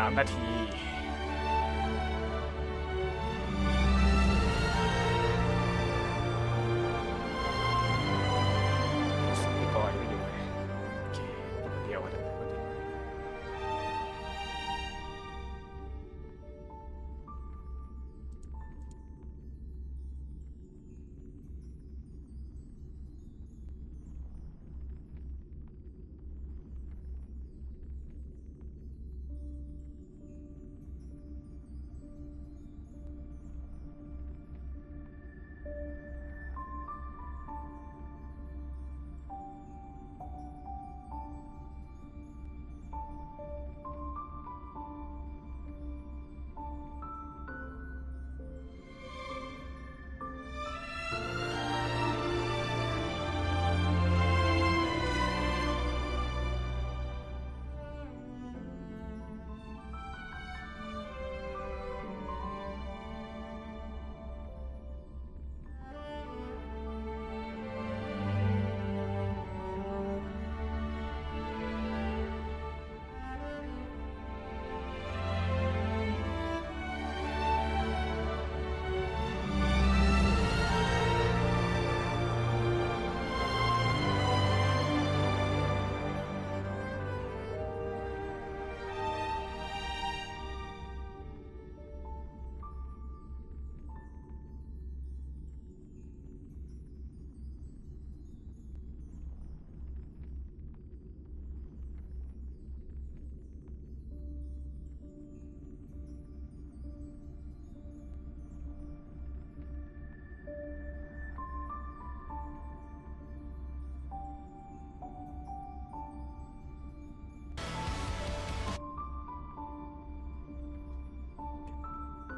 3 นาทีพี่บอยไม่อยู่เลยโอเคเดี๋ยวนะ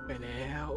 ไปแล้ว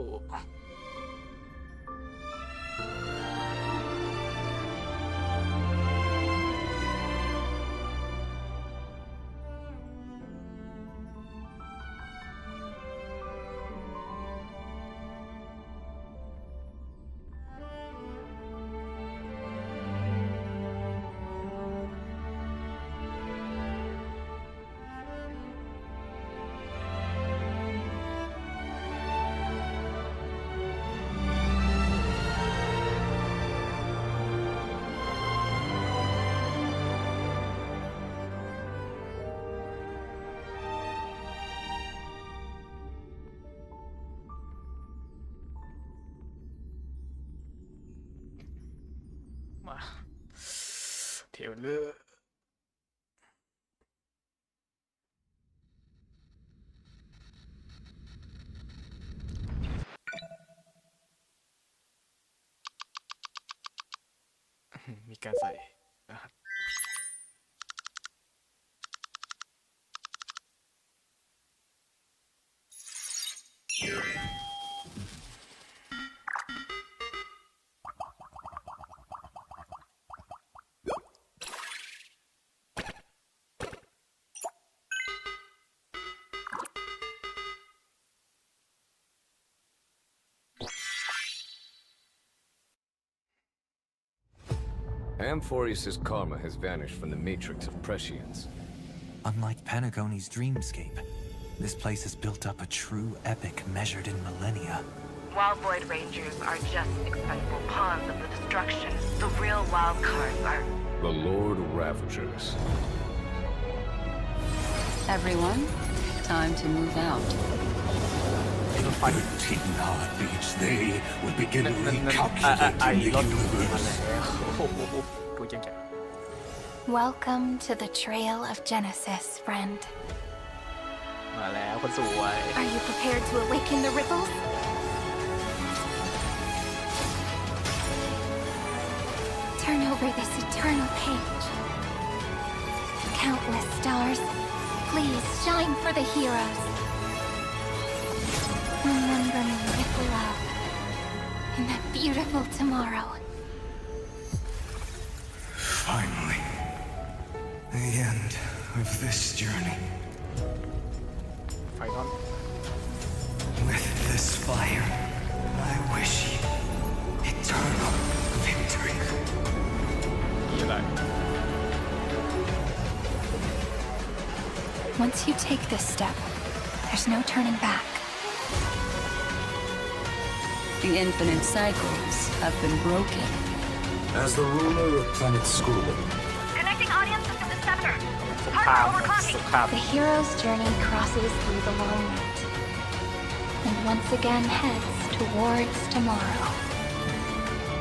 มาเทรลเลอร์มีการใส่รหัสAmphorius' karma has vanished from the matrix of prescience. Unlike Panagoni's dreamscape, this place has built up a true epic measured in millennia. Wild Void Rangers are just expendable pawns of the destruction. The real wild cards are... The Lord Ravagers. Everyone, time to move out. 13 heartbeats, they will begin recalculating the universe. Welcome to the Trail of Genesis, friend. มาแล้วคนสวย Are you prepared to awaken the ripples? Turn over this eternal page. Countless stars, please shine for the heroes. Remember me with love in that beautiful tomorrow. Finally, the end of this journey. ไฟนอล With this fire, I wish you eternal victory. นี่อะไร Once you take this step, There's no turning back. The infinite cycles have been broken. As the ruler of planet School, Connecting audience system to scepter. สงครามสงคราม The hero's journey crosses through the long night and once again heads towards tomorrow.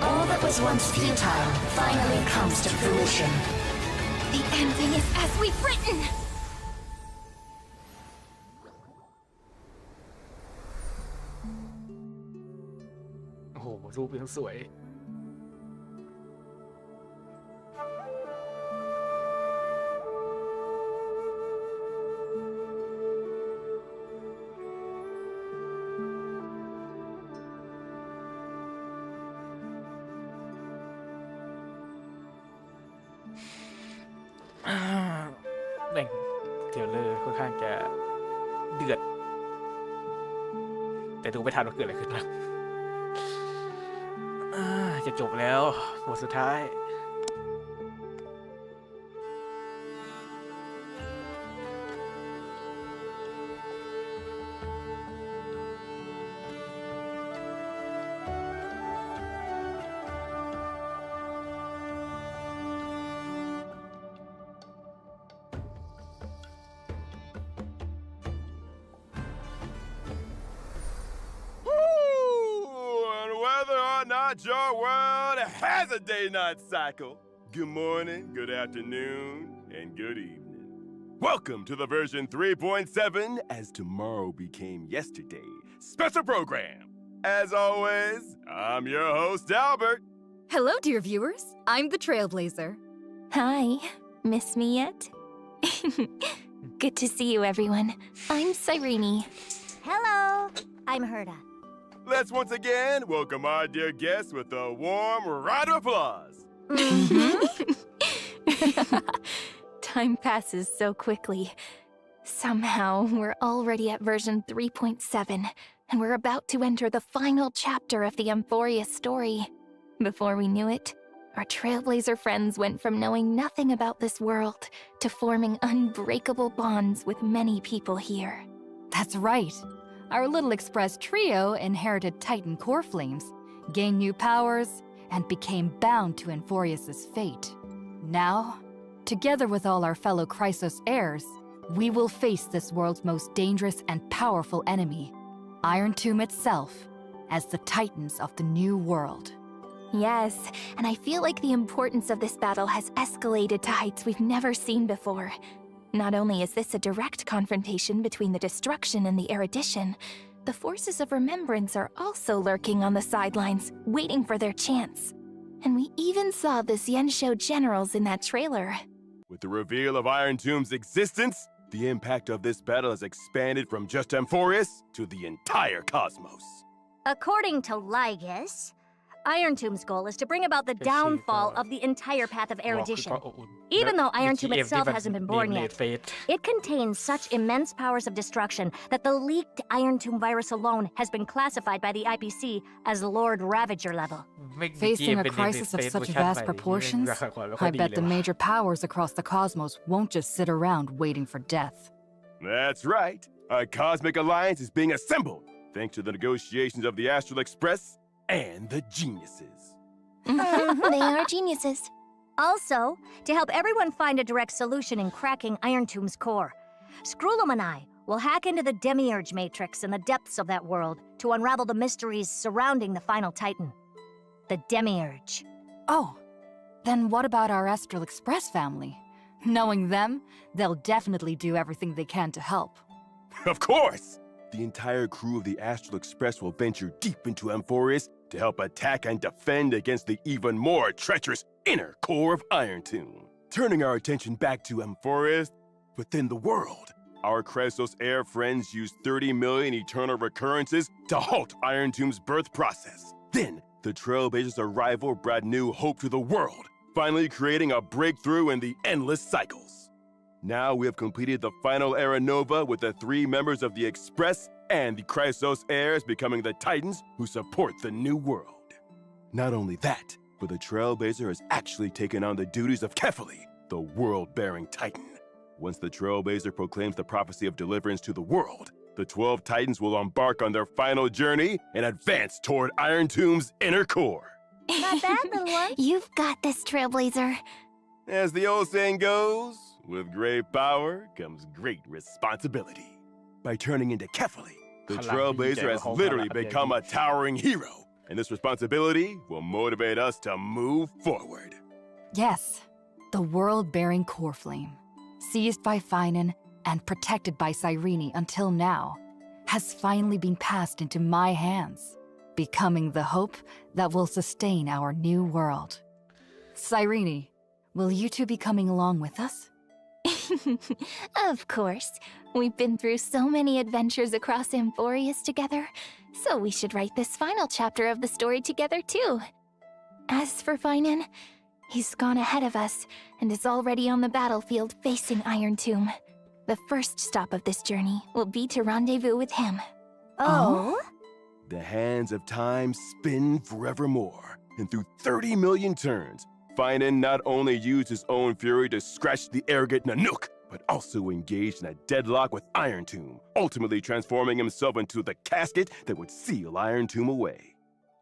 All that was once futile finally comes to fruition. The ending is as we've written! โอ้โหรูปยังสวย แบ่งเทรลเลอร์ค่อนข้างจะเดือด แต่ดูไม่ทันว่าเกิดอะไรขึ้นบ้างจะจบแล้วบทสุดท้าย And whether or not your world has a day-night cycle, good morning, good afternoon, and good evening. Welcome to the version 3.7 as tomorrow became yesterday special program. As always, I'm your host, Albert. Hello, dear viewers. I'm the Trailblazer. Hi, miss me yet? Good to see you, everyone. I'm Cyrene. Hello, I'm Herda. Let's once again welcome our dear guests with a warm round of applause. Time passes so quickly. Somehow, we're already at version 3.7, and we're about to enter the final chapter of the Amphoria story. Before we knew it, our Trailblazer friends went from knowing nothing about this world to forming unbreakable bonds with many people here. That's right. Our little express trio inherited Titan core flames, gained new powers, and became bound to Amphorius' fate. Now, together with all our fellow Chrysos heirs, we will face this world's most dangerous and powerful enemy, Iron Tomb itself, as the Titans of the New World. Yes, and I feel like the importance of this battle has escalated to heights we've never seen before. Not only is this a direct confrontation between the destruction and the erudition, the forces of remembrance are also lurking on the sidelines, waiting for their chance. And we even saw the Xianshou generals in that trailer. With the reveal of Iron Tomb's existence, the impact of this battle has expanded from just Amphorius to the entire cosmos. According to Lygus, Iron Tomb's goal is to bring about the downfall of the entire path of erudition. Even though Iron Tomb itself hasn't been born yet, it contains such immense powers of destruction that the leaked Iron Tomb virus alone has been classified by the IPC as Lord Ravager level. Facing a crisis of such vast proportions, I bet the major powers across the cosmos won't just sit around waiting for death. That's right. A cosmic alliance is being assembled, thanks to the negotiations of the Astral Express and the geniuses. They are geniuses. Also, to help everyone find a direct solution in cracking Iron Tomb's core, Skrullum and I will hack into the Demiurge Matrix in the depths of that world to unravel the mysteries surrounding the final Titan, the Demiurge. Oh, then what about our Astral Express family? Knowing them, they'll definitely do everything they can to help. Of course! The entire crew of the Astral Express will venture deep into Amphorius to help attack and defend against the even more treacherous inner core of Iron Tomb. Turning our attention back to Amphorius, within the world, our Chrysos heir friends used 30 million eternal recurrences to halt Iron Tomb's birth process. Then, the Trailblazers' arrival brought new hope to the world, finally creating a breakthrough in the endless cycles. Now we have completed the final Era Nova with the 3 members of the Express and the Chrysos heirs becoming the Titans who support the new world. Not only that, but the Trailblazer has actually taken on the duties of Kefali, the world-bearing Titan. Once the Trailblazer proclaims the prophecy of deliverance to the world, The 12 Titans will embark on their final journey and advance toward Iron Tomb's inner core. Not bad, little one. You've got this, Trailblazer. As the old saying goes, with great power comes great responsibility. By turning into Kefali, the Trailblazer has literally become a towering hero, and this responsibility will motivate us to move forward. Yes, the world-bearing core flame, seized by Finan and protected by Cyrene until now, has finally been passed into my hands, becoming the hope that will sustain our new world. Cyrene, will you two be coming along with us? Of course. We've been through so many adventures across Amphorius together, so we should write this final chapter of the story together too. As for Finan, he's gone ahead of us and is already on the battlefield facing Iron Tomb. The first stop of this journey will be to rendezvous with him. Oh? The hands of time spin forevermore, and through 30 million turns, Finan not only used his own fury to scratch the arrogant Nanook, but also engaged in a deadlock with Iron Tomb, ultimately transforming himself into the casket that would seal Iron Tomb away.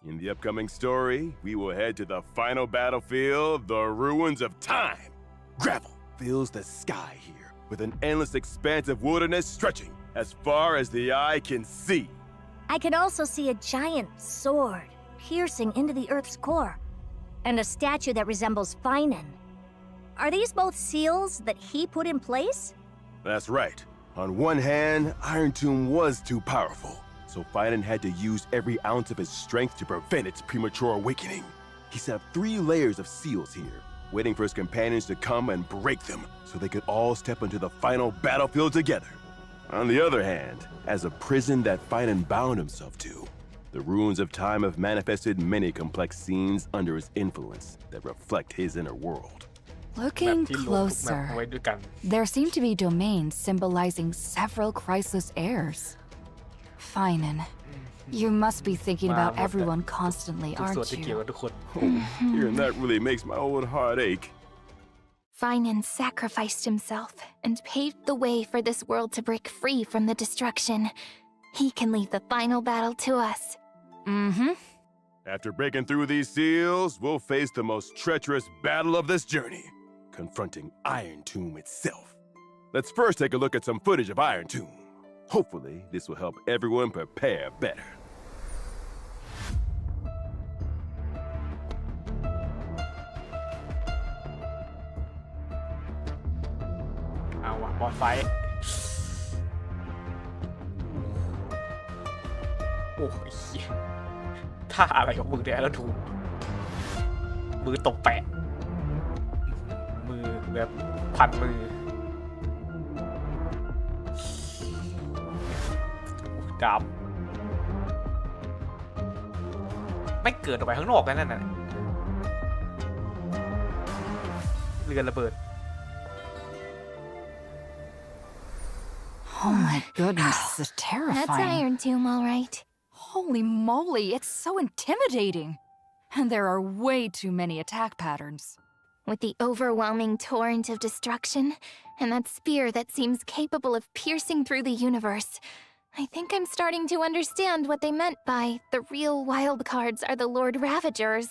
In the upcoming story, we will head to the final battlefield, the Ruins of Time. Gravel fills the sky here, with an endless expanse of wilderness stretching as far as the eye can see. I can also see a giant sword piercing into the Earth's core, and a statue that resembles Finan. Are these both seals that he put in place? That's right. On one hand, Iron Tomb was too powerful, so Finan had to use every ounce of his strength to prevent its premature awakening. He set up 3 layers of seals here, waiting for his companions to come and break them so they could all step into the final battlefield together. On the other hand, as a prison that Finan bound himself to, the Ruins of Time have manifested many complex scenes under his influence that reflect his inner world. Looking closer, there seem to be domains symbolizing several Chrysalis heirs. Finan, you must be thinking about everyone constantly, aren't you? Hearing that really makes my old heart ache. Finan sacrificed himself and paved the way for this world to break free from the destruction. He can leave the final battle to us. Mm-hmm. After breaking through these seals, we'll face the most treacherous battle of this journey, confronting Iron Tomb itself. Let's first take a look at some footage of Iron Tomb. Hopefully, this will help everyone prepare better. Boss fight. โอ้ยท่าอะไรของมึงเนี่ยแล้วถูกมือตบแปะมือแบบพันมือดาบไม่เกิดออกไปข้างนอกนั่นน่ะเรือระเบิด Oh my goodness, this is terrifying. That's Iron Tomb, all right. Holy moly, it's so intimidating. And there are way too many attack patterns. With the overwhelming torrent of destruction, and that spear that seems capable of piercing through the universe, I think I'm starting to understand what they meant by the real wildcards are the Lord Ravagers.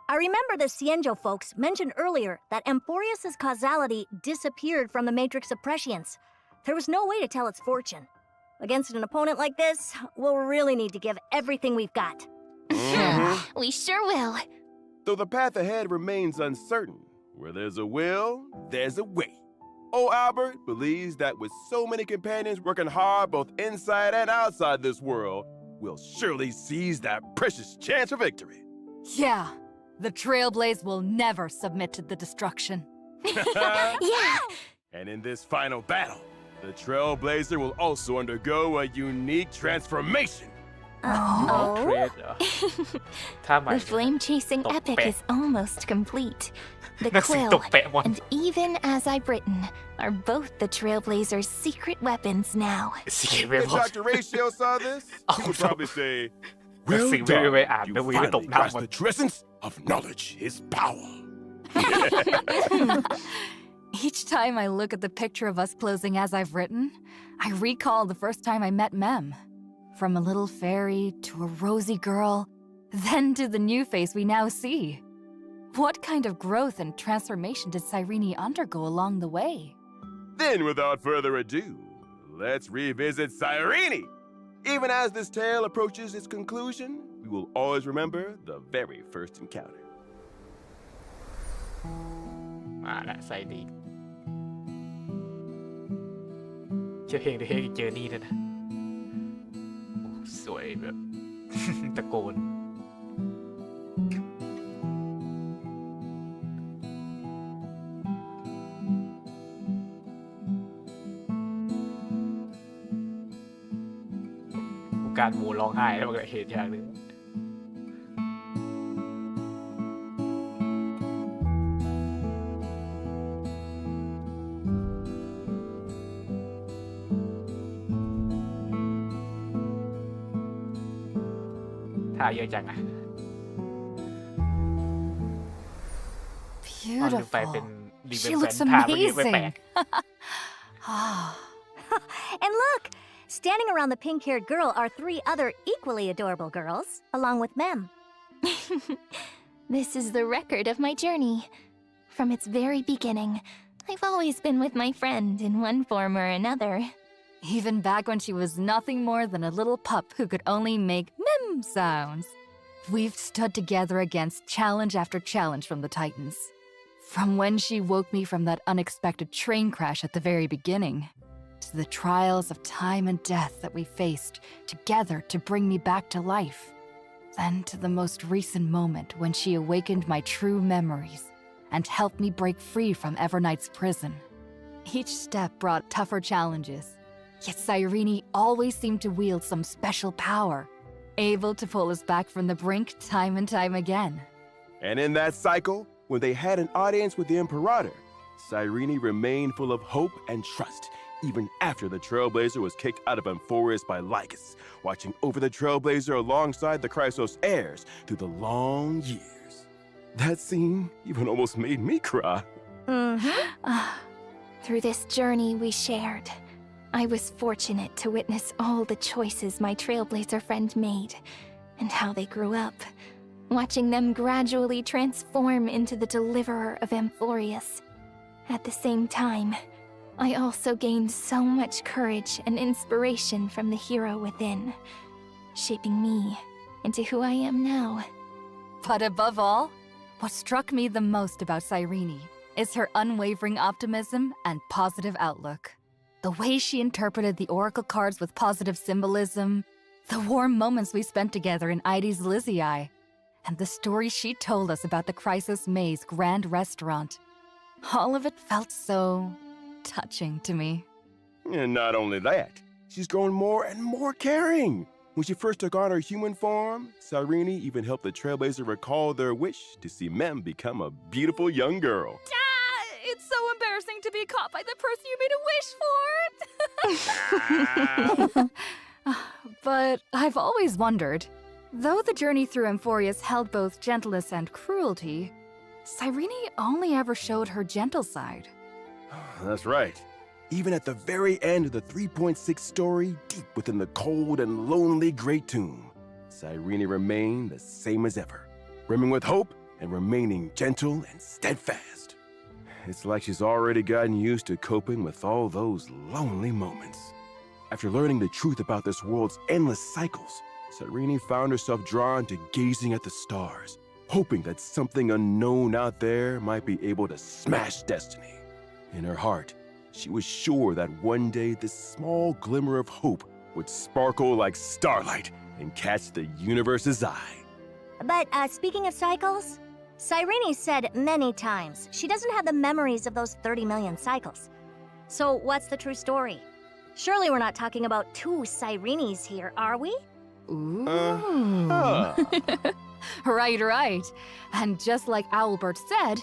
I remember the Cienjo folks mentioned earlier that Amphorius' causality disappeared from the Matrix of Prescience. There was no way to tell its fortune. Against an opponent like this, we'll really need to give everything we've got. We sure will. Though the path ahead remains uncertain, where there's a will, there's a way. Oh, Albert believes that with so many companions working hard both inside and outside this world, we'll surely seize that precious chance for victory. Yeah, the Trailblaze will never submit to the destruction. Yeah! And in this final battle, the Trailblazer will also undergo a unique transformation. The flame-chasing epic is almost complete. The quill and even as I've written are both the Trailblazer's secret weapons now. If Dr. Ratio saw this, he would probably say, "Well done, you finally grasped the true essence of knowledge is power." Each time I look at the picture of us closing as I've written, I recall the first time I met Mem. From a little fairy to a rosy girl, then to the new face we now see. What kind of growth and transformation did Cyrene undergo along the way? Then, without further ado, let's revisit Cyrene. Even as this tale approaches its conclusion, we will always remember the very first encounter. มาละใส่ดีเจอเพลงเเจอนี่ด้วยนะโอ้สวยแบบ ตะโกนการหมูร้องไห้แล้วมันก็เหตุอย่างหนึ่งท่าเยอะจังอะไปเป็น Beautiful. ดี She เป็นแฟ looks นท่าเมื่อกี้ไม่แปล amazing. ก And look! Standing around the pink-haired girl are 3 other equally adorable girls, along with Mem. This is the record of my journey. From its very beginning, I've always been with my friend in one form or another. Even back when she was nothing more than a little pup who could only make mem sounds. We've stood together against challenge after challenge from the Titans. From when she woke me from that unexpected train crash at the very beginning, to the trials of time and death that we faced together to bring me back to life. Then to the most recent moment when she awakened my true memories and helped me break free from Evernight's prison. Each step brought tougher challenges, yet Cyrene always seemed to wield some special power, able to pull us back from the brink time and time again. And in that cycle, when they had an audience with the Imperator, Cyrene remained full of hope and trust, even after the Trailblazer was kicked out of Amphorius by Lycus, watching over the Trailblazer alongside the Chrysos heirs through the long years. That scene even almost made me cry. Through this journey we shared, I was fortunate to witness all the choices my Trailblazer friend made, and how they grew up, watching them gradually transform into the deliverer of Amphorius. At the same time, I also gained so much courage and inspiration from the hero within, shaping me into who I am now. But above all, what struck me the most about Cyrene is her unwavering optimism and positive outlook. The way she interpreted the oracle cards with positive symbolism, the warm moments we spent together in Ides Lizii, and the story she told us about the Chrysos Maze Grand Restaurant. All of it felt so touching to me. And not only that, she's grown more and more caring. When she first took on her human form, Cyrene even helped the Trailblazer recall their wish to see Mem become a beautiful young girl. It's so embarrassing to be caught by the person you made a wish for. But I've always wondered, though the journey through Amphorius held both gentleness and cruelty, Cyrene only ever showed her gentle side. That's right. Even at the very end of the 3.6 story, deep within the cold and lonely Great Tomb, Cyrene remained the same as ever, brimming with hope and remaining gentle and steadfast. It's like she's already gotten used to coping with all those lonely moments. After learning the truth about this world's endless cycles, Cyrene found herself drawn to gazing at the stars, hoping that something unknown out there might be able to smash destiny. In her heart, she was sure that one day this small glimmer of hope would sparkle like starlight and catch the universe's eye. But speaking of cycles, Cyrene said many times she doesn't have the memories of those 30 million cycles. So what's the true story? Surely we're not talking about 2 Cyrenes here, are we? Ooh. Uh-huh. Right. And just like Owlbert said,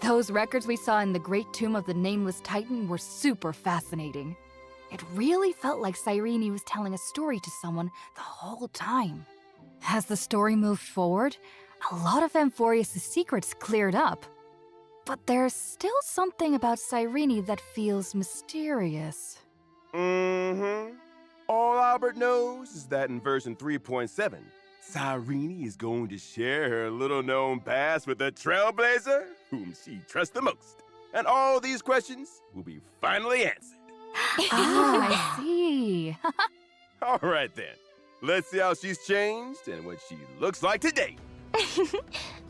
those records we saw in the Great Tomb of the Nameless Titan were super fascinating. It really felt like Cyrene was telling a story to someone the whole time. As the story moved forward, a lot of Amphorius' secrets cleared up. But there's still something about Cyrene that feels mysterious. Mm-hmm. All Albert knows is that in version 3.7, Cyrene is going to share her little-known past with the Trailblazer, whom she trusts the most. And all these questions will be finally answered. I see. All right, then. Let's see how she's changed and what she looks like today.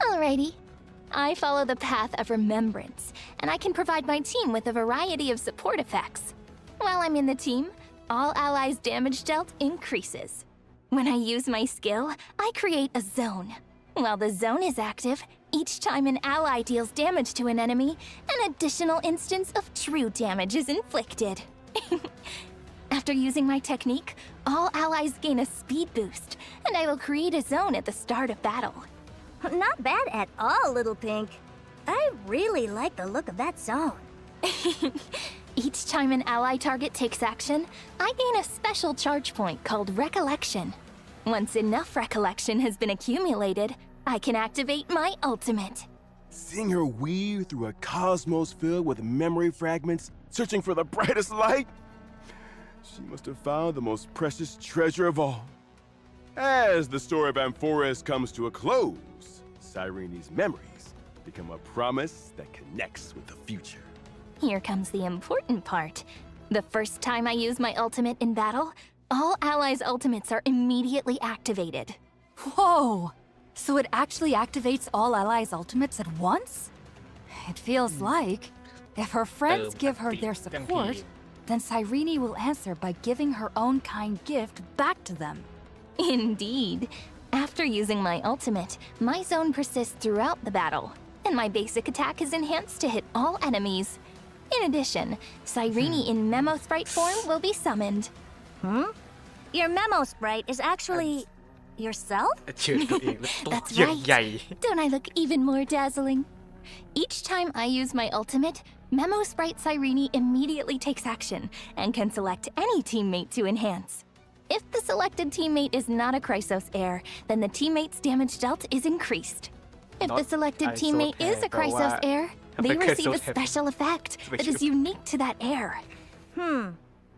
Alrighty. I follow the path of remembrance, and I can provide my team with a variety of support effects. While I'm in the team, all allies' damage dealt increases. When I use my skill, I create a zone. While the zone is active, each time an ally deals damage to an enemy, an additional instance of true damage is inflicted. After using my technique, all allies gain a speed boost, and I will create a zone at the start of battle. Not bad at all, Little Pink. I really like the look of that zone. Each time an ally target takes action, I gain a special charge point called Recollection. Once enough Recollection has been accumulated, I can activate my ultimate. Seeing her weave through a cosmos filled with memory fragments, searching for the brightest light, she must have found the most precious treasure of all. As the story of Amphorus comes to a close, Cyrene's memories become a promise that connects with the future. Here comes the important part. The first time I use my ultimate in battle, all allies' ultimates are immediately activated. Whoa! So it actually activates all allies' ultimates at once? It feels like if her friends give her their support, then Cyrene will answer by giving her own kind gift back to them. Indeed. After using my ultimate, my zone persists throughout the battle, and my basic attack is enhanced to hit all enemies. In addition, Cyrene in Memo Sprite form will be summoned. Your Memo Sprite is actually yourself? That's right. Don't I look even more dazzling? Each time I use my ultimate, Memo Sprite Cyrene immediately takes action and can select any teammate to enhance. If the selected teammate is not a Chrysos heir, then the teammate's damage dealt is increased. If the selected teammate is a Chrysos heir, they receive a special effect that is unique to that heir.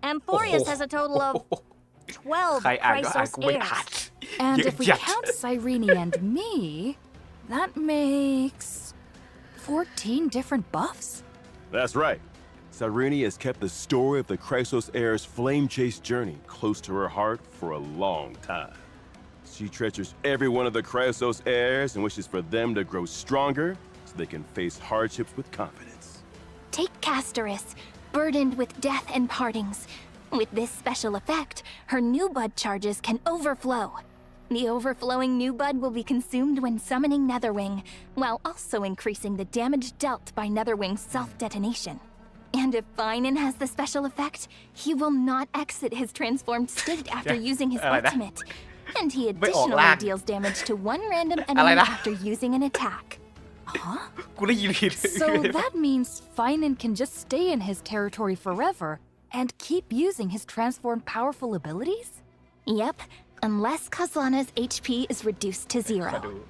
Amphorus has a total of 12 Chrysos heirs. And if we count Cyrene and me, that makes 14 different buffs? That's right. Cyrene has kept the story of the Chrysos heir's flame chase journey close to her heart for a long time. She treasures every one of the Chrysos heirs and wishes for them to grow stronger so they can face hardships with confidence. Take Castoris, burdened with death and partings. With this special effect, her new bud charges can overflow. The overflowing new bud will be consumed when summoning Netherwing, while also increasing the damage dealt by Netherwing's self-detonation. And if Finan has the special effect, he will not exit his transformed state after using his ultimate. And he additionally deals damage to one random enemy after using an attack. Huh? So that means Finan can just stay in his territory forever and keep using his transformed powerful abilities? Yep, unless Kozlana's HP is reduced to 0.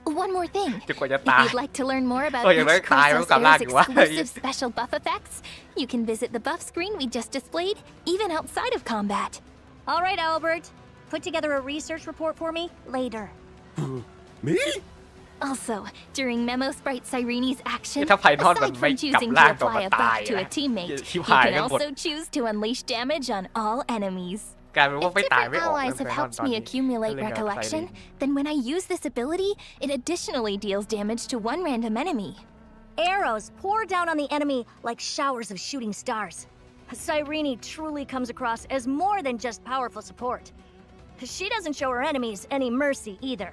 One more thing. If you'd like to learn more about each Chrysos heir's exclusive special buff effects, you can visit the buff screen we just displayed, even outside of combat. All right, Albert. Put together a research report for me later. Me? Also, during Memo Sprite Cyrene's action, ถ้าไพทอนมัน aside ไม่ from กลับ choosing ร่า to งตัว apply มัน a ตาย buff to a นะ teammate, ชิบ you หาย can ทั้งหมด also choose to unleash damage on all enemies. กลายเป็นว่า If ไม่ตาย different ไม่ออก allies เป็น have ไพทอน helped ตอน me นี้ accumulate เล่นกับ recollection, Cyrene. then when I use this ability, it additionally deals damage to one random enemy. Arrows pour down on the enemy like showers of shooting stars. Cyrene truly comes across as more than just powerful support. She doesn't show her enemies any mercy either.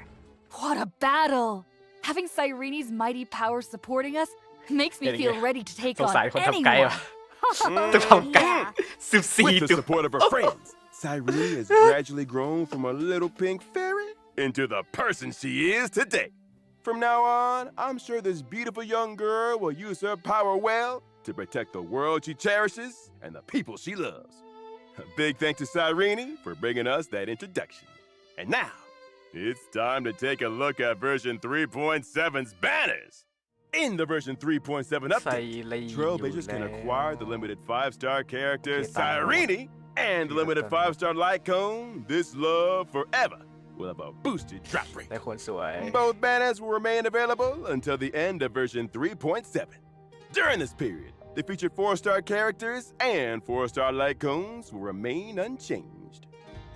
What a battle! Having Cyrene's mighty power supporting us makes me feel ready to take สง on สารคนทำไกล anyone. ว่ะต้องทำไกล 14 With the ตัว support of her friends, Cyrene has gradually grown from a little pink fairy into the person she is today. From now on, I'm sure this beautiful young girl will use her power well to protect the world she cherishes and the people she loves. A big thanks to Cyrene for bringing us that introduction. And now, It's time to take a look at version 3.7's banners. In the version 3.7 update, Trailblazers can acquire the limited 5-star characters Cyrene and the limited 5-star light cone, This Love Forever, will have a boosted drop rate. ได้คนสวย Both banners will remain available until the end of version 3.7. During this period, the featured 4-star characters and 4-star light cones will remain unchanged.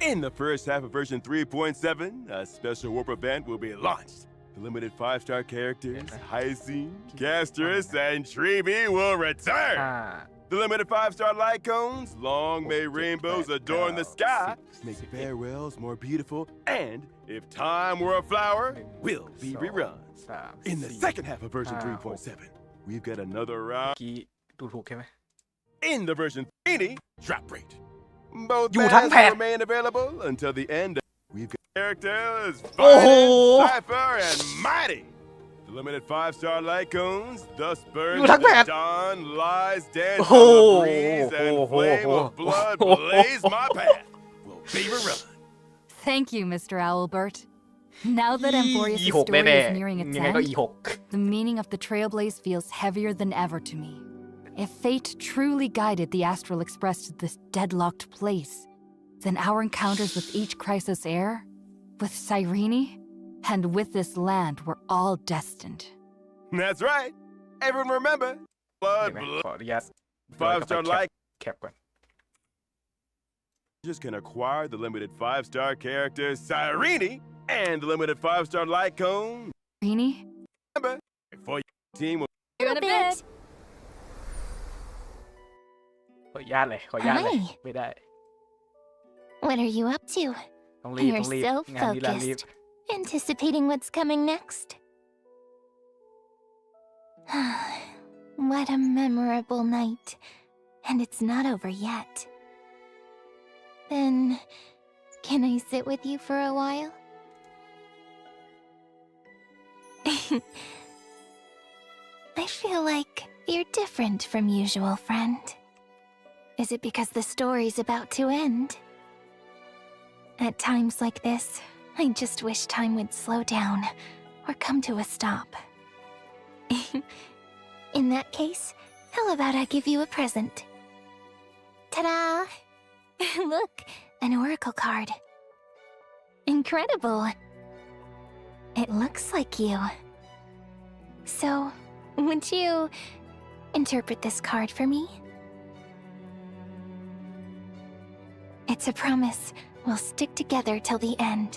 In the first half of version 3.7, a special warp event will be launched. The limited 5-star characters, Hyacinth, Castris, and Treeby will return. 5 The limited 5-star light cones, long may rainbows adorn the sky, make farewells more beautiful, and if time were a flower, will be reruns. 3 In the second half of version 3.7, we've got another round กี้ดูถูกใช่ไหม in the version 3 drop rate. Both อยู่ทั้ง banners แผ่น will remain available until the end. We've got characters, โอ้โห Fighting, Cypher, and Mighty. The limited 5-star light cones, thus burnอยู่ทั้งแผ่น the dawn, lies dance โอ้โห on the breeze, and โอ้โห flame of blood blaze my path. Will be rerun. Thank you, Mr. Owlbert. Now that Amphorius' E6 story แน่ is nearing ๆ its ยังไงก็ end, E6 the meaning of the Trailblaze feels heavier than ever to me. If fate truly guided the Astral Express to this deadlocked place, then our encounters with each crisis heir, with Cyrene, and with this land were all destined. That's right. Everyone remember, เห็น blood ไหม blood ขออนุญาต 5-star light แคปก่อน just can acquire the limited 5-star characters Cyrene and the limited 5-star light cone. Cyrene? Remember, for your team will In a bit. ขออนุญาตเลยขออนุญาตเลย Hi. ไม่ได้ What are you up to? ต้องรีบ You're ต้องรีบ so งานนี้ละรีบ focused. Anticipating what's coming next. What a memorable night. And it's not over yet. Then, can I sit with you for a while? I feel like you're different from usual, friend. Is it because the story's about to end? At times like this, I just wish time would slow down or come to a stop. In that case, how about I give you a present? Ta-da! Look, an oracle card. Incredible. It looks like you. So, would you interpret this card for me? It's a promise. We'll stick together till the end.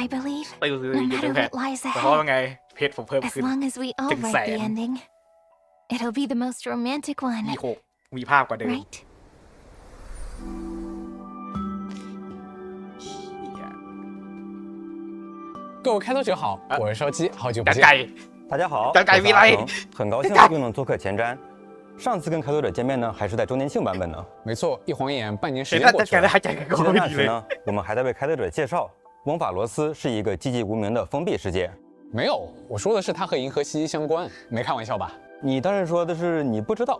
I believe, ตื้อ no อยู่ใน matter แผ่น what lies แต่เพราะว่า ahead, ไงเพชรผมเพิ่ม as ขึ้น long as we all ถึงแส write the น ending, it'll be the most romantic one, E6 มีภาพกว่าเดิม right? 各位开拓者好，我是烧鸡，好久不 จัด 见。 ไก่ 大家好，大家我是未来阿成，很高兴又能做客前瞻。上次跟开拓者见面呢，还是在周年庆版本呢。没错，一晃眼半年时 เห็น 间 แล้ว 过 จัด 去 ไก่แล้ว 了。 หายใจกันก็ 记得 ไม่ 那 ดี 时 เลย 呢，我们还在为开拓者介绍，翁法罗斯是一个寂寂无名的封闭世界。没有，我说的是它和银河息息相关，没开玩笑吧？你当时说的是你不知道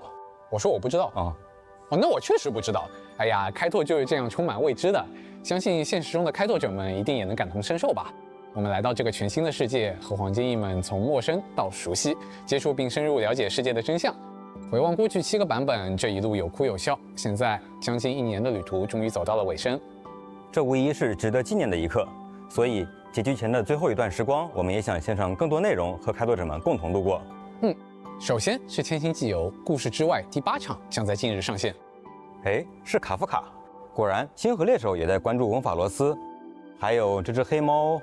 我说我不知道。啊。哦，那我确实不知道。哎呀，开拓就是这样充满未知的，相信现实中的开拓者们一定也能感同身受吧。我们来到这个全新的世界，和黄金翼们从陌生到熟悉，接触并深入了解世界的真相。回望过去7个版本，这一路有哭有笑，现在将近1年的旅途终于走到了尾声。这无疑是值得纪念的一刻。所以结局前的最后一段时光，我们也想献上更多内容，和开拓者们共同度过。首先是《千星纪游：故事之外》第8场将在近日上线。哎，是卡夫卡。果然，星河猎手也在关注翁法罗斯，还有这只黑猫。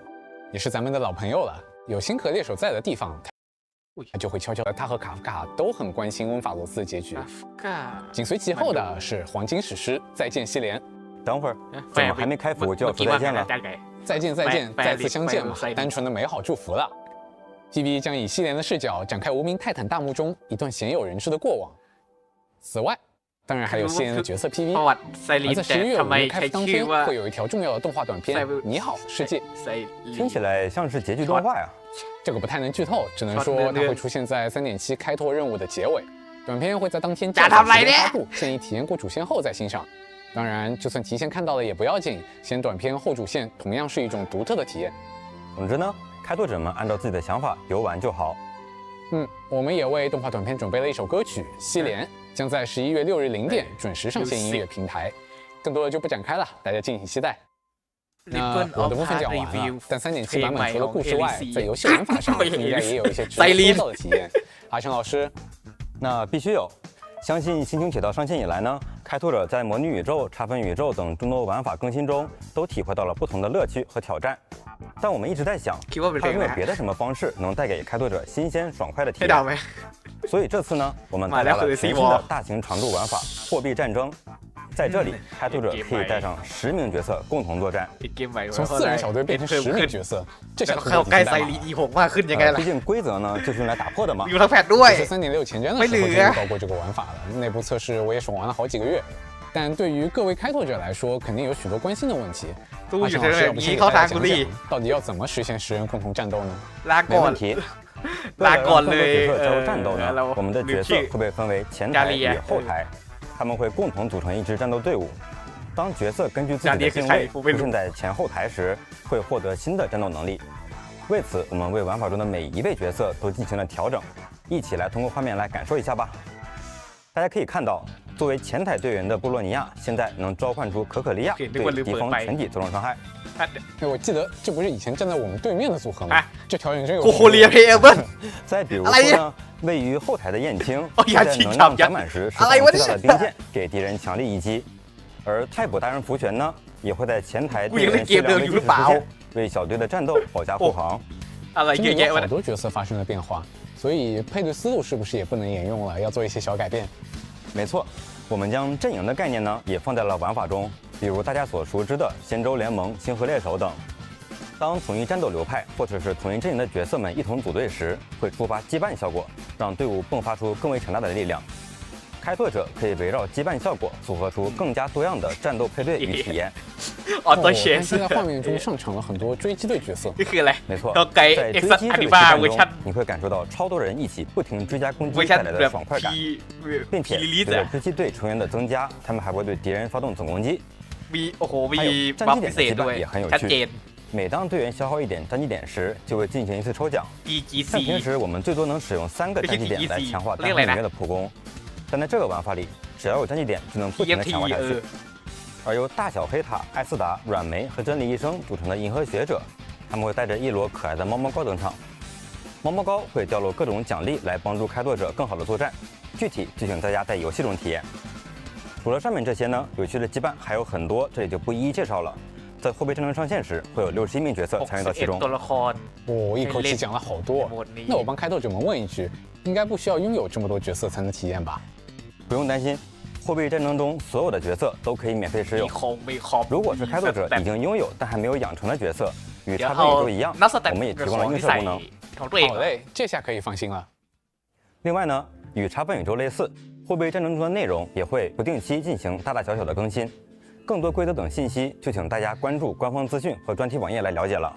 也是咱们的老朋友了。有星河猎手在的地方，他就会悄悄的。他和卡夫卡都很关心温法罗斯的结局。紧随其后的是黄金史诗《再见西莲》。等会儿，怎么还没开服就要说再见了？再见再见，再次相见嘛，单纯的美好祝福了。PV 将以西莲的视角展开无名泰坦大墓中一段鲜有人质的过往。此外，当然还有西莲的角色 PV。而在11月5日开服当天，会有一条重要的动画短片《你好，世界》。听起来像是结局动画呀。这个不太能剧透，只能说它会出现在3.7开拓任务的结尾。短片会在当天9时发布，建议体验过主线后再欣赏。当然，就算提前看到了也不要紧，先短片后主线同样是一种独特的体验。总之呢，开拓者们按照自己的想法游玩就好。我们也为动画短片准备了一首歌曲《西莲》，将在11月6日0点准时上线音乐平台。更多的就不展开了，大家敬请期待。那我的部分讲完了，但3.7版本除了故事外，在游戏玩法上应该也有一些值得说到的体验。阿成老师，那必须有。相信星穹铁道上线以来呢，开拓者在模拟宇宙、差分宇宙等众多玩法更新中，都体会到了不同的乐趣和挑战。但我们一直在想，还有没有别的什么方式能带给开拓者新鲜爽快的体验？所以这次呢，我们带来了全新的大型常驻玩法——货币战争。在这里，开拓者可以带上10名角色共同作战。从4人小队变成10名角色，这下เขาใกล้ไซรีอีหกมากขึ้นยังไงล่ะ？毕竟规则呢就是用来打破的嘛。有ทั้งแพทด้วย是3.6前瞻的时候就预告过这个玩法了，内部测试我也是玩了好几个月。但对于各位开拓者来说，肯定有许多关心的问题。阿成老师，要不请给大家讲讲，到底要怎么实现10人共同战斗呢？没问题。为了让更多角色加入战斗呢，我们的角色会被分为前台与后台，他们会共同组成一支战斗队伍。当角色根据自己的定位出现在前后台时，会获得新的战斗能力。为此，我们为玩法中的每一位角色都进行了调整，一起来通过画面来感受一下吧。大家可以看到，作为前台队员的波洛尼亚现在能召唤出可可利亚，对敌方全体造成伤害。我记得这不是以前站在我们对面的组合吗？这条件真有。再比如说呢，位于后台的燕青，在能量攒满时释放巨大的冰箭，给敌人强力一击。而太卜大人福玄呢，也会在前台队员血量危机时出现，为小队的战斗保驾护航。真的有好多角色发生了变化，所以配对思路是不是也不能沿用了？要做一些小改变。没错，我们将阵营的概念呢也放在了玩法中，比如大家所熟知的仙州联盟、星河猎手等。当同一战斗流派或者是同一阵营的角色们一同组队时，会触发羁绊效果，让队伍迸发出更为强大的力量。开拓者可以围绕羁绊效果组合出更加多样的战斗配对与体验。现在画面中上场了很多追击队角色。没错，在追击这个期间中，你会感受到超多人一起不停追加攻击带来的爽快感，并且随着追击队成员的增加，他们还会对敌人发动总攻击。还有战绩点的羁绊也很有趣。每当队员消耗1点战绩点时，就会进行一次抽奖。像平时我们最多能使用3个战绩点来强化单方面的普攻。但在这个玩法里，只要有战绩点，就能不停地强化下去。而由大小黑塔、艾斯达、软梅和真理医生组成的银河学者，他们会带着一摞可爱的猫猫膏登场。猫猫膏会掉落各种奖励来帮助开拓者更好的作战，具体就请大家在游戏中体验。除了上面这些呢，有趣的羁绊还有很多，这里就不一一介绍了。在货币战争上线时，会有61名角色参与到其中。一口气讲了好多。那我帮开拓者们问一句，应该不需要拥有这么多角色才能体验吧？不用担心，货币战争中所有的角色都可以免费使用。如果是开拓者已经拥有但还没有养成的角色，与差分宇宙一样，我们也提供了映射功能。好嘞，这下可以放心了。另外呢，与差分宇宙类似，货币战争中的内容也会不定期进行大大小小的更新。更多规则等信息，就请大家关注官方资讯和专题网页来了解了。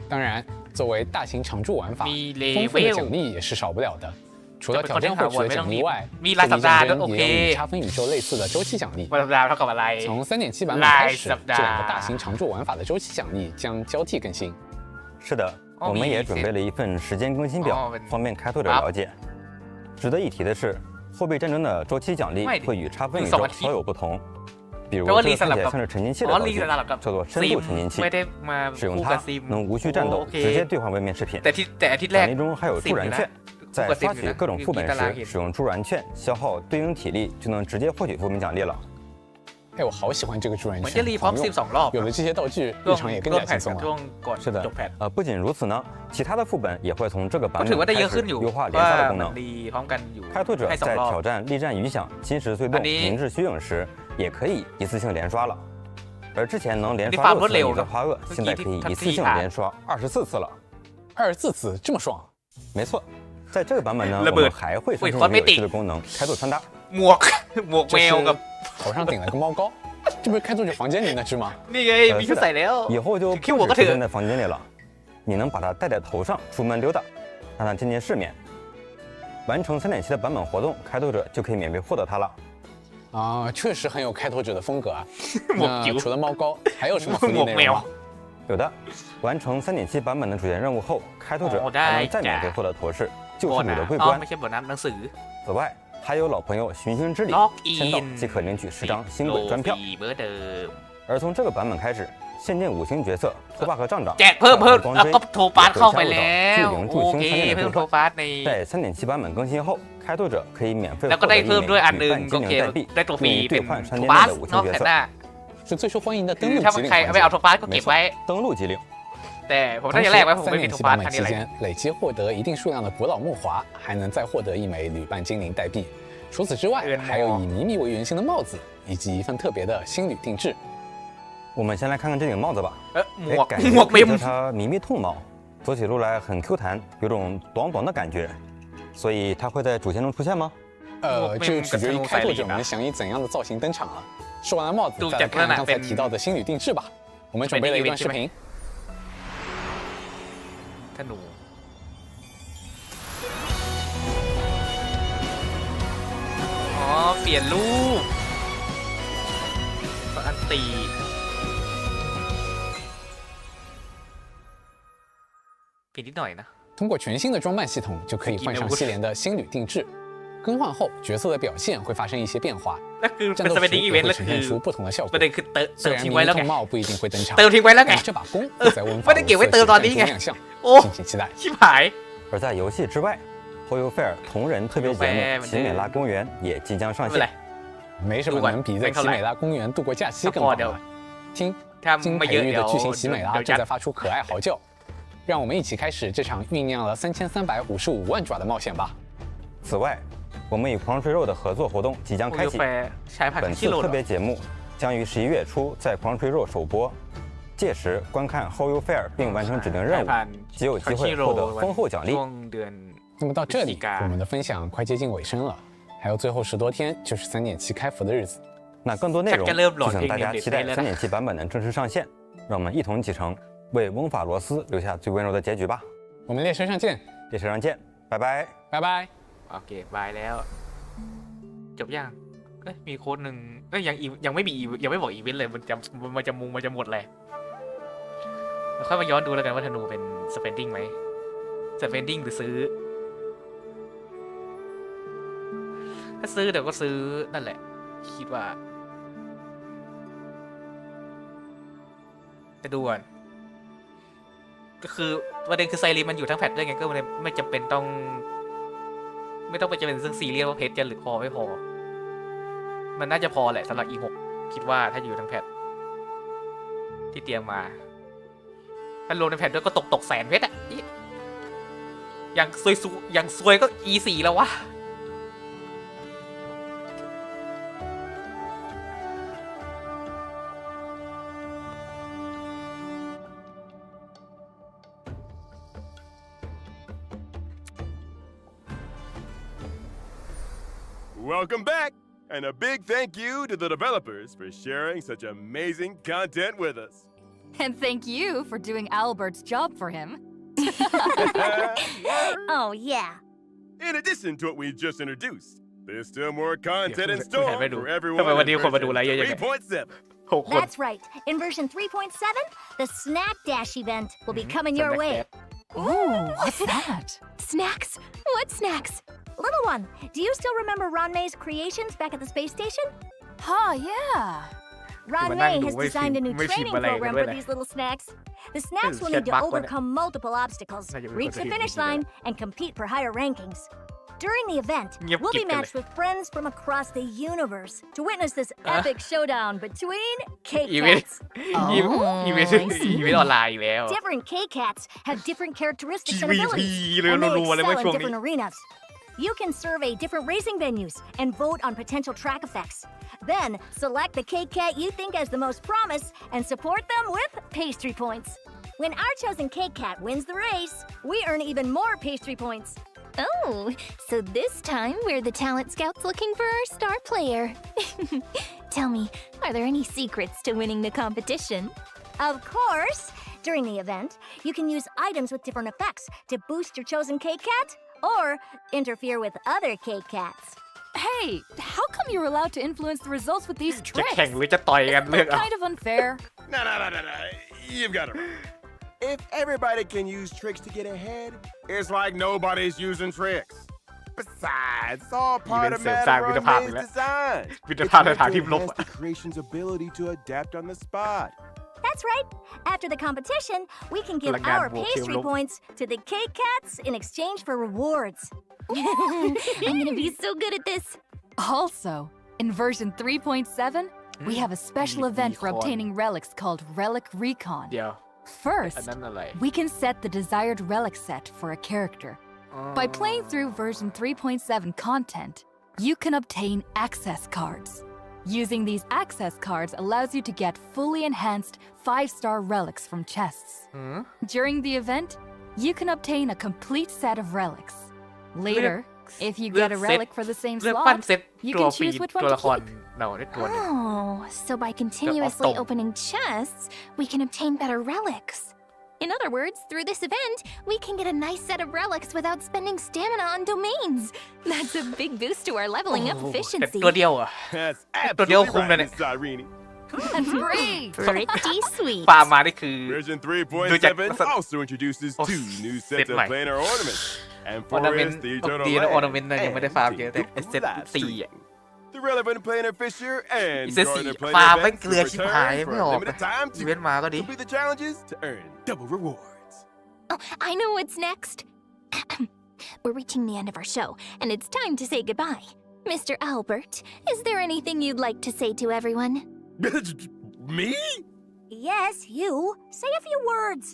当然，作为大型常驻玩法，丰富的奖励也是少不了的。除了挑战获取的奖励外，货币战争也有与差分宇宙类似的周期奖励。从3.7版本开始，这2个大型常驻玩法的周期奖励将交替更新。是的，我们也准备了一份时间更新表，方便开拓者了解。值得一提的是，货币战争的周期奖励会与差分宇宙稍有不同。比如这个看起来像是沉浸器的道具，叫做深度沉浸器。使用它能无需战斗，直接兑换位面饰品。奖励中还有助燃券。在刷取各种副本时，使用助燃券消耗对应体力，就能直接获取副本奖励了。我好喜欢这个助燃券，有了这些道具，日常也更加轻松了。是的，不仅如此呢，其他的副本也会从这个版本开始优化连发的功能。开拓者在挑战力战余响、侵蚀隧洞、凝滞虚影时，也可以一次性连刷了。而之前能连刷6次的你的花萼，现在可以一次性连刷24次了。24次这么爽？没错。在这个版本呢，我们还会上线一个有趣的功能——开拓穿搭。头上顶了个猫膏，这不是开拓者房间里那只吗？以后就不只出现在房间里了，你能把它戴在头上出门溜达，让它见见世面。完成3.7的版本活动，开拓者就可以免费获得它了。啊，确实很有开拓者的风格啊。那除了猫高，还有什么福利内容吗？有的，完成3.7版本的主线任务后，开拓者还能再免费获得头饰救世主的桂冠。此外，还有老朋友寻星之礼，签到即可领取10张星轨专票。而从这个版本开始，限定5星角色托巴和仗长，แจกเพิ่มก็โทบัสเข้าไปแล้วโอเคเพิ่มโทบัสใน在3.7版本更新后，开拓者可以免费แล้วก็ได้เพิ่มด้วยอันนึงโอเคได้ตัวฟรีเป็นโทบัสนอกจากนั้น是最受欢迎的登录ถ้ามันใครเอาไปเอาโทบัสก็เก็บไว้登录机灵。แต่ผมน่าจะแลกไว้ผมไม่มีโทบัส版本期间累积获得一定数量的古老木华，还能再获得1枚旅伴精灵代币。除此之外，还有以迷密为原型的帽子，以及一份特别的新旅定制。我们先来看看这顶帽子吧。感觉叫它迷密兔帽，走起路来很 Q 弹，有种短短的感觉。所以它会在主线中出现吗？这取决于开拓者们想以怎样的造型登场了。说完了帽子，再来看看刚才提到的新旅定制吧。我们准备了一段视频。ธนูอ๋อเปลี่ยนรูปอันตีเปลี่ยนนิดหน่อยนะ通过全新的装扮系统，就可以换上系列的新旅定制。更换后，角色的表现会发生一些变化，战斗时也会呈现出不同的效果。虽然迷迷兔帽不一定会登场，但这把弓会在温法罗斯中亮相，敬请期待。而在游戏之外，Honkai Fair 同人特别节目奇美拉公园也即将上线。没什么能比在奇美拉公园度过假期更好了。听，金培育的巨型奇美拉正在发出可爱嚎叫，让我们一起开始这场酝酿了3355万爪的冒险吧。此外，我们与狂吹肉的合作活动即将开启，本次特别节目将于11月初在狂吹肉首播，届时观看 Honkai Fair 并完成指定任务，即有机会获得丰厚奖励。那么到这里，我们的分享快接近尾声了，还有最后10多天就是3.7开服的日子。那更多内容就请大家期待3.7版本的正式上线，让我们一同启程，为翁法罗斯留下最温柔的结局吧。我们列车上见，列车上见，拜拜，拜拜。โอเคบายแล้วจบยังมีโค้ดหนึ่งยังไม่มียังไม่บอกอีเวนต์เลยมันจะหมดเลยแล้วค่อยมาย้อนดูแล้วกันว่าธนูเป็น spending ไหม spending หรือซื้อถ้าซื้อเดี๋ยวก็ซื้อนั่นแหละคิดว่าจะดูก่อนก็คือประเด็นคือไซรีมันอยู่ทั้งแพทด้วยไงก็ไม่จำเป็นต้องไม่ต้องไปจะเป็นซึ่งซีเรียสว่าเพชรจะหรือพอไม่พอมันน่าจะพอแหละสำหรับ E6 คิดว่าถ้าอยู่ทั้งแพทที่เตรียมมาถ้ารวมในแพทด้วยก็ตกแสนเพชรอ่ะอย่างซวยก็ E4 แล้ววะWelcome back, and a big thank you to the developers for sharing such amazing content with us. And thank you for doing Albert's job for him. Oh, yeah. In addition to what we just introduced, there's still more content in store for everyone in version 3.7. That's right. In version 3.7, the Snack Dash event will be coming your way. Ooh, what's that? Snacks? What snacks? Little one, do you still remember Ranmei's creations back at the space station? Yeah. Ranmei has designed a new training program for these little snacks. The snacks will need to overcome multiple obstacles, reach the finish line, and compete for higher rankings. During the event, we'll be matched with friends from across the universe to witness this epic showdown between K-Cats. Different K-Cats have different characteristics and abilities, and they excel in different arenas. You can survey different racing venues and vote on potential track effects. Then, select the K-Cat you think has the most promise and support them with pastry points. When our chosen K-Cat wins the race, we earn even more pastry points. Oh, so this time we're the talent scouts looking for our star player. Tell me, are there any secrets to winning the competition? Of course! During the event, you can use items with different effects to boost your chosen K-Cat or interfere with other K-Cats. Hey, how come you're allowed to influence the results with these จะ tricks? แข่งหรือจะต่อยกัน Isn't เลือก that เอา kind of unfair? No. You've got it. If everybody can use tricks to get ahead, it's like nobody's using tricks. Besides, it's all part of Madam Romney's design. It's meant to enhance the creation's ability to adapt on the spot. That's right. After the competition, we can give our pastry points to the cake cats in exchange for rewards. I'm gonna be so good at this. Also, in version 3.7, we have a special event for obtaining relics called Relic Recon. เดี๋ยว First, อันนั้นอะไร we can set the desired relic set for a character. By playing through version 3.7 content, you can obtain access cards. Using these access cards allows you to get fully enhanced 5-star relics from chests. During the event, you can obtain a complete set of relics. Later, if you get a relic for the same เลือกปั้น slot, เซ็ต you ตัว can ฟรี choose which ตัว one ละ to คร keep. ได้ตัวหนึง Oh, so by continuously Awesome. opening chests, we can obtain better relics. In other words, through this event, we can get a nice set of relics without spending stamina on domains. That's a big boost to our leveling up โอ้โห efficiency. ตัวเดียวอ่ะ That's ตัวเดียว absolutely คุมเลย right, เนี่ย Mrs. Irene. That's great! Pretty sweet. ฟาร์มมานี่คือ Version ดูจาก 3.7 also introduces 2 new sets of ใหม่ planar ornaments. And ออร์นาเมน Forest, ต์ the ตก Eternal ดีนะออร์นา Land, เมนต์ยังไม่ได้ and ฟาร์มเยอะแต่ the ไอเซต live ตี stream. อ่ะ The relevant planar fixture and เซตสี่ Gardner ฟา planar ร์มไม่ events เกลือ will ชิบหาย return ไม่ for อ a อก limited time อีเวนต์มาก็ดี complete the challenges to earn double rewards. Oh, I know what's next. We're reaching the end of our show, and it's time to say goodbye. Mr. Albert, is there anything you'd like to say to everyone? Me? Yes, you. Say a few words.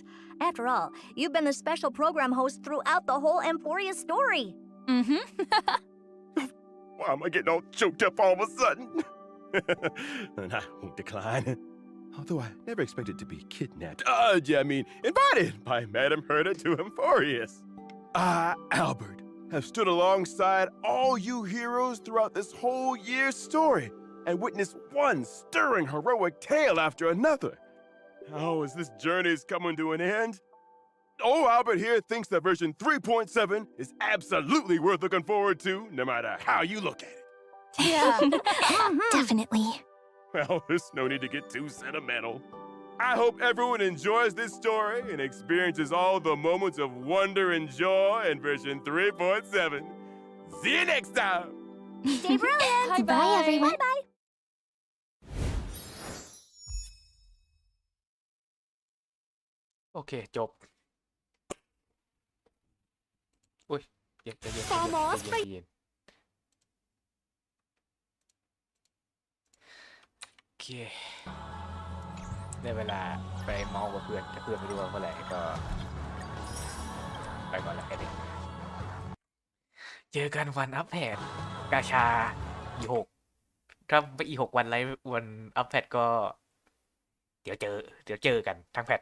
After all, you've been the special program host throughout the whole Emphoria story. Mm-hmm. Why am I getting all choked up all of a sudden? And I won't decline. Although I never expected to be kidnapped. Invited by Madam Herta to Emphorius. I, Albert, have stood alongside all you heroes throughout this whole year's story and witnessed one stirring heroic tale after another. Now, as this journey is coming to an end, Albert here thinks that version 3.7 is absolutely worth looking forward to, no matter how you look at it. Yeah. Definitely. Well, there's no need to get too sentimental. I hope everyone enjoys this story and experiences all the moments of wonder and joy in version 3.7. See you next time! Stay brilliant. Goodbye, everyone. Bye-bye. โอเค จบ อุ้ยเย็นเย็น Vamos, เย็นโอเค ได้เวลาไปเมาส์กับเพื่อนถ้าเพื่อนไม่รู้ว่าเมื่อไหร่ก็ ไปก่อนแล้วแค่นี้เจอกันวันอัพแพดกาชาE6ถ้าไปE6วันไรวันอัพแพดก็ เดี๋ยวเจอกันทั้งแพด